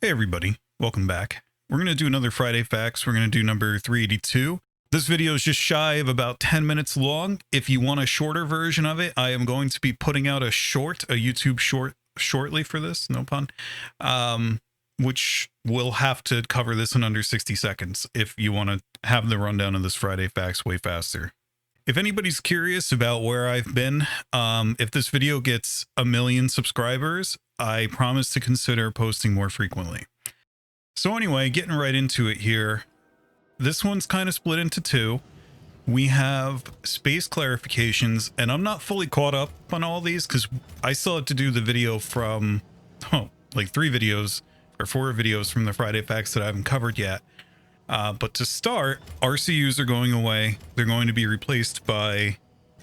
Hey everybody, welcome back. We're going to do another Friday Facts. We're going to do number 382. This video is just shy of about 10 minutes long. If you want a shorter version of it, I am going to be putting out a YouTube short shortly for this, no pun, which will have to cover this in under 60 seconds if you want to have the rundown of this Friday Facts way faster. If anybody's curious about where I've been, if this video gets 1 million subscribers, I promise to consider posting more frequently. So anyway, getting right into it here. This one's kind of split into two. We have space clarifications, and I'm not fully caught up on all these because I still have to do the video from, like 3 videos or 4 videos from the Friday Facts that I haven't covered yet. But to start, RCUs are going away. They're going to be replaced by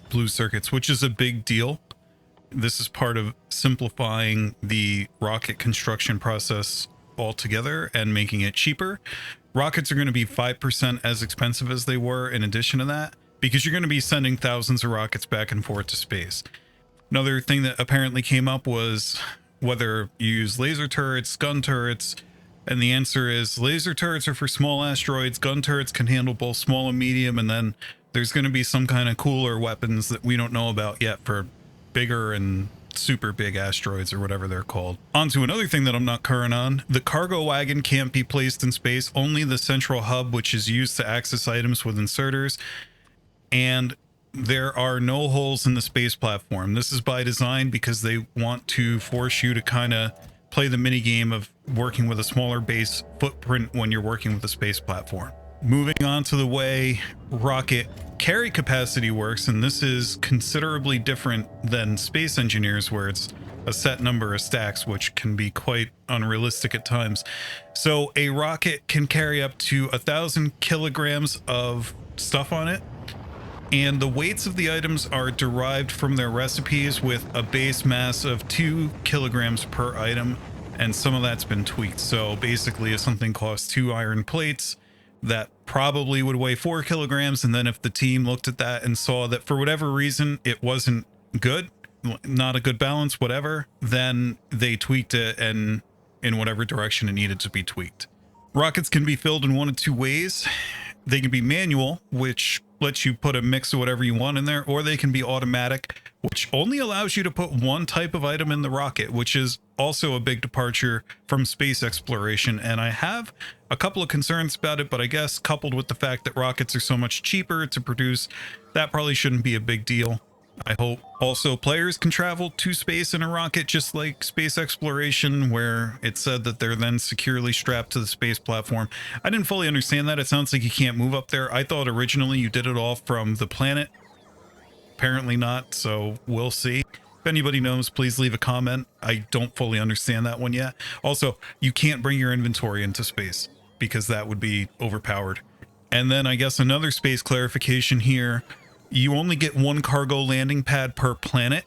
blue circuits, which is a big deal. This is part of simplifying the rocket construction process altogether and making it cheaper. Rockets are going to be 5% as expensive as they were in addition to that, because you're going to be sending thousands of rockets back and forth to space. Another thing that apparently came up was whether you use laser turrets, gun turrets, and the answer is laser turrets are for small asteroids, gun turrets can handle both small and medium, and then there's going to be some kind of cooler weapons that we don't know about yet for bigger and super big asteroids or whatever they're called. On to another thing that I'm not current on. The cargo wagon can't be placed in space, only the central hub, which is used to access items with inserters. And there are no holes in the space platform. This is by design because they want to force you to kind of play the mini game of working with a smaller base footprint when you're working with a space platform. Moving on to the way rocket carry capacity works, and this is considerably different than space engineers where it's a set number of stacks, which can be quite unrealistic at times. So a rocket can carry up to 1,000 kilograms of stuff on it, and the weights of the items are derived from their recipes with a base mass of 2 kilograms per item, and some of that's been tweaked. So basically if something costs 2 iron plates, that probably would weigh 4 kilograms, and then if the team looked at that and saw that for whatever reason it wasn't good, not a good balance, whatever, then they tweaked it and in whatever direction it needed to be tweaked. Rockets can be filled in one of 2 ways. They can be manual, which lets you put a mix of whatever you want in there, or they can be automatic, which only allows you to put one type of item in the rocket, which is also a big departure from space exploration. And I have a couple of concerns about it, but I guess coupled with the fact that rockets are so much cheaper to produce, that probably shouldn't be a big deal, I hope. Also, players can travel to space in a rocket, just like space exploration, where it said that they're then securely strapped to the space platform. I didn't fully understand that. It sounds like you can't move up there. I thought originally you did it all from the planet. Apparently not, so we'll see. If anybody knows, please leave a comment. I don't fully understand that one yet. Also, you can't bring your inventory into space because that would be overpowered. And then I guess another space clarification here. You only get 1 cargo landing pad per planet.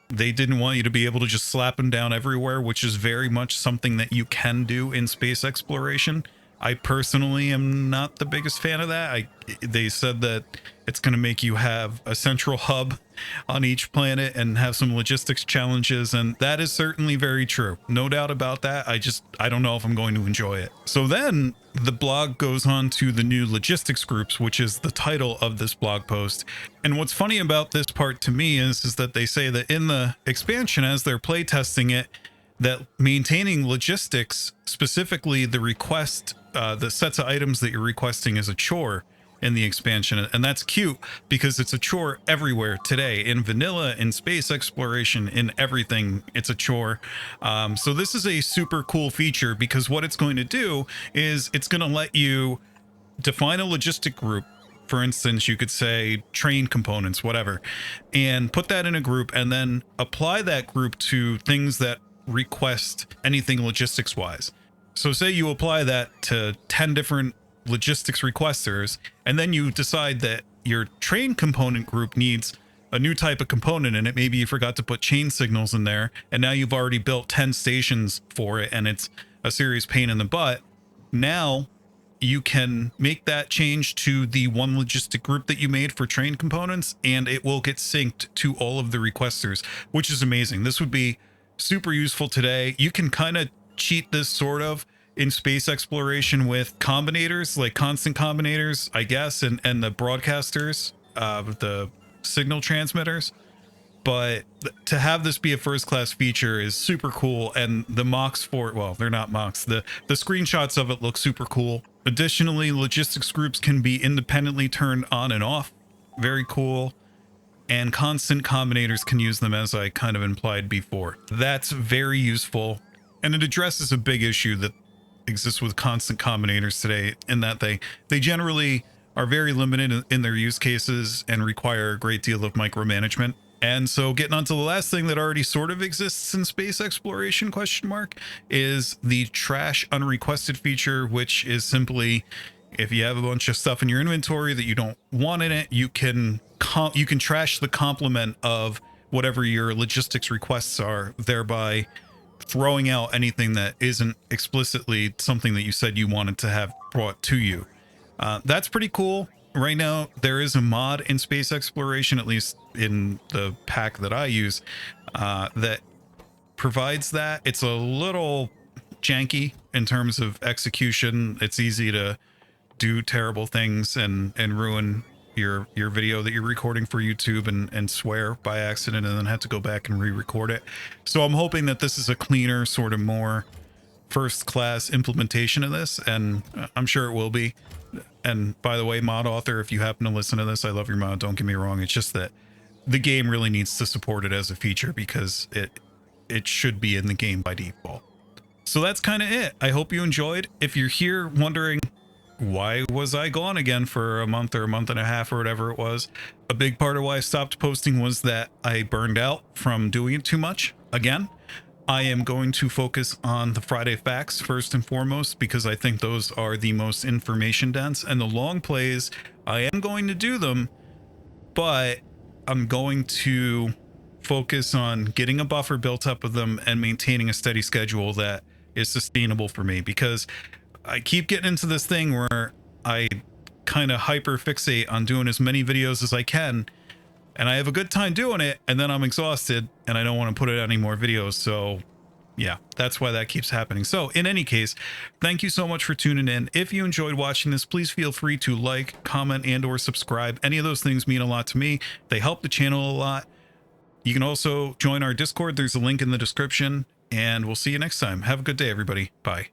They didn't want you to be able to just slap them down everywhere, which is very much something that you can do in space exploration. I personally am not the biggest fan of that. They said that it's going to make you have a central hub on each planet and have some logistics challenges, and that is certainly very true. No doubt about that. I don't know if I'm going to enjoy it. So then the blog goes on to the new logistics groups, which is the title of this blog post. And what's funny about this part to me is that they say that in the expansion, as they're playtesting it, that maintaining logistics, specifically the request, the sets of items that you're requesting, is a chore in the expansion. And that's cute because it's a chore everywhere today, in vanilla, in space exploration, in everything. It's a chore. So this is a super cool feature because what it's going to do is it's going to let you define a logistic group. For instance, you could say train components, whatever, and put that in a group and then apply that group to things that request anything logistics wise. So say you apply that to 10 different logistics requesters, and then you decide that your train component group needs a new type of component in it. Maybe you forgot to put chain signals in there, and now you've already built 10 stations for it, and it's a serious pain in the butt. Now you can make that change to the one logistic group that you made for train components, and it will get synced to all of the requesters, which is amazing. This would be super useful today. You can kind of cheat this sort of in space exploration with combinators, like constant combinators, I guess, and the broadcasters, the signal transmitters. But to have this be a first class feature is super cool, and the mocks for it, well, they're not mocks, the screenshots of it look super cool. Additionally, logistics groups can be independently turned on and off. Very cool. And constant combinators can use them, as I kind of implied before. That's very useful, and it addresses a big issue that exists with constant combinators today, in that they generally are very limited in their use cases and require a great deal of micromanagement. And so getting onto the last thing that already sort of exists in space exploration, question mark, is the trash unrequested feature, which is simply, if you have a bunch of stuff in your inventory that you don't want in it, you can trash the complement of whatever your logistics requests are, thereby throwing out anything that isn't explicitly something that you said you wanted to have brought to you. That's pretty cool. Right now, there is a mod in space exploration, at least in the pack that I use, that provides that. It's a little janky in terms of execution. It's easy to do terrible things and ruin your video that you're recording for YouTube and swear by accident and then have to go back and re-record it. So I'm hoping that this is a cleaner, sort of more first class implementation of this, and I'm sure it will be. And by the way, mod author, if you happen to listen to this, I love your mod, don't get me wrong. It's just that the game really needs to support it as a feature, because it should be in the game by default. So that's kind of it. I hope you enjoyed. If you're here wondering, why was I gone again for a month or a month and a half or whatever it was, a big part of why I stopped posting was that I burned out from doing it too much again. I am going to focus on the Friday Facts first and foremost, because I think those are the most information dense, and the long plays, I am going to do them, but I'm going to focus on getting a buffer built up of them and maintaining a steady schedule that is sustainable for me, because I keep getting into this thing where I kind of hyper fixate on doing as many videos as I can, and I have a good time doing it, and then I'm exhausted and I don't want to put out any more videos. So yeah, that's why that keeps happening. So in any case, thank you so much for tuning in. If you enjoyed watching this, please feel free to like, comment, and or subscribe. Any of those things mean a lot to me. They help the channel a lot. You can also join our Discord. There's a link in the description, and we'll see you next time. Have a good day, everybody. Bye.